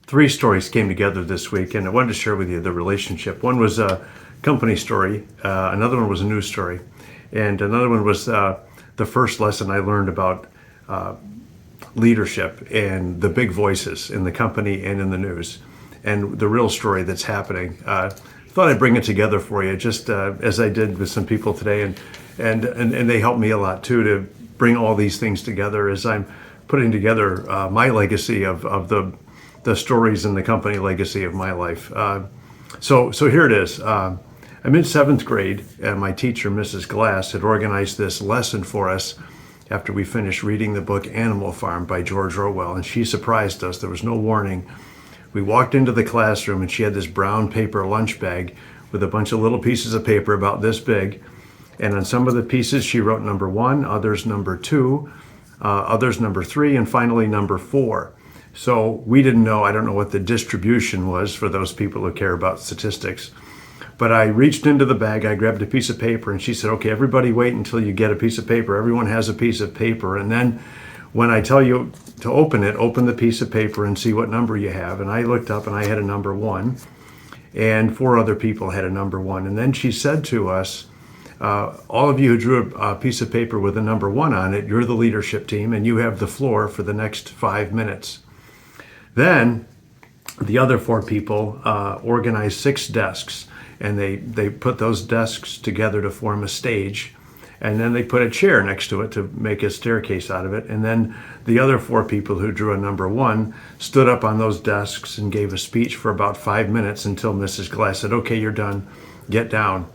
Three stories came together this week, and I wanted to share with you the relationship. One was a company story, another one was a news story, and another one was the first lesson I learned about leadership and the big voices in the company and in the news, and the real story that's happening. Thought I'd bring it together for you, just as I did with some people today, and they helped me a lot too to bring all these things together as I'm putting together my legacy of the stories in the company legacy of my life. So here it is. I'm in seventh grade, and my teacher, Mrs. Glass, had organized this lesson for us after we finished reading the book Animal Farm by George Orwell, and she surprised us. There was no warning. We walked into the classroom, and she had this brown paper lunch bag with a bunch of little pieces of paper about this big, and on some of the pieces she wrote number 1, others number 2, others number 3, and finally number 4. So we didn't know, I don't know what the distribution was for those people who care about statistics. But I reached into the bag, I grabbed a piece of paper, and she said, okay, everybody wait until you get a piece of paper. Everyone has a piece of paper. And then when I tell you to open it, open the piece of paper and see what number you have. And I looked up and I had a number 1, and 4 other people had a number 1. And then she said to us, all of you who drew a piece of paper with a number 1 on it, you're the leadership team, and you have the floor for the next 5 minutes. Then the other 4 people organized 6 desks, and they put those desks together to form a stage, and then they put a chair next to it to make a staircase out of it. And then the other 4 people who drew a number 1 stood up on those desks and gave a speech for about 5 minutes until Mrs. Glass said, okay, you're done, get down.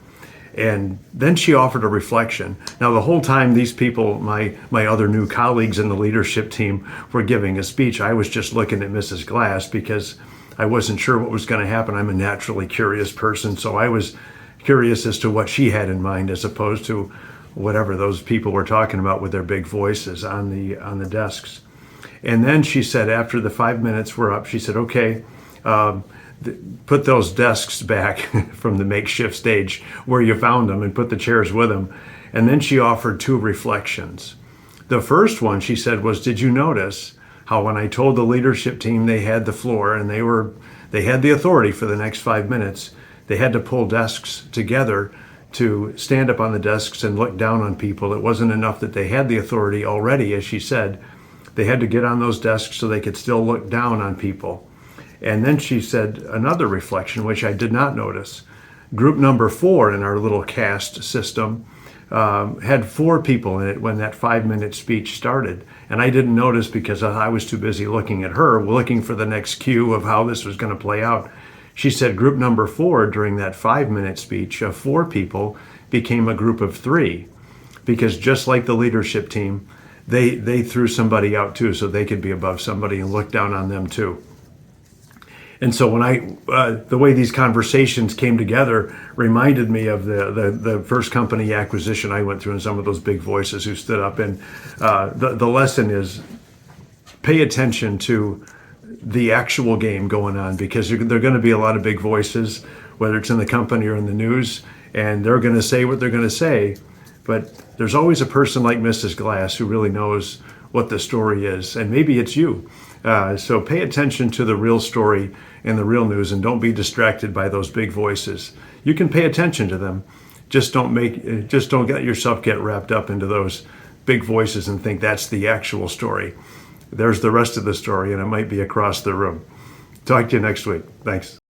And then she offered a reflection. Now, the whole time these people, my other new colleagues in the leadership team, were giving a speech, I was just looking at Mrs. Glass because I wasn't sure what was going to happen. I'm a naturally curious person, so I was curious as to what she had in mind as opposed to whatever those people were talking about with their big voices on the desks. And then she said, after the 5 minutes were up, she said, okay, put those desks back from the makeshift stage where you found them and put the chairs with them. And then she offered 2 reflections. The first one, she said, was, did you notice how when I told the leadership team they had the floor and they had the authority for the next 5 minutes, they had to pull desks together to stand up on the desks and look down on people. It wasn't enough that they had the authority already, as she said. They had to get on those desks so they could still look down on people. And then she said another reflection, which I did not notice. Group number 4 in our little caste system had 4 people in it when that 5-minute speech started. And I didn't notice because I was too busy looking at her, looking for the next cue of how this was going to play out. She said group number 4 during that 5-minute speech of 4 people became a group of 3, because just like the leadership team, they threw somebody out too so they could be above somebody and look down on them too. And so when the way these conversations came together reminded me of the first company acquisition I went through and some of those big voices who stood up. And the lesson is pay attention to the actual game going on, because there are going to be a lot of big voices, whether it's in the company or in the news, and they're going to say what they're going to say. But there's always a person like Mrs. Glass who really knows what the story is, and maybe it's you. So pay attention to the real story and the real news, and don't be distracted by those big voices. You can pay attention to them, just don't let yourself get wrapped up into those big voices and think that's the actual story. There's the rest of the story, and it might be across the room. Talk to you next week. Thanks.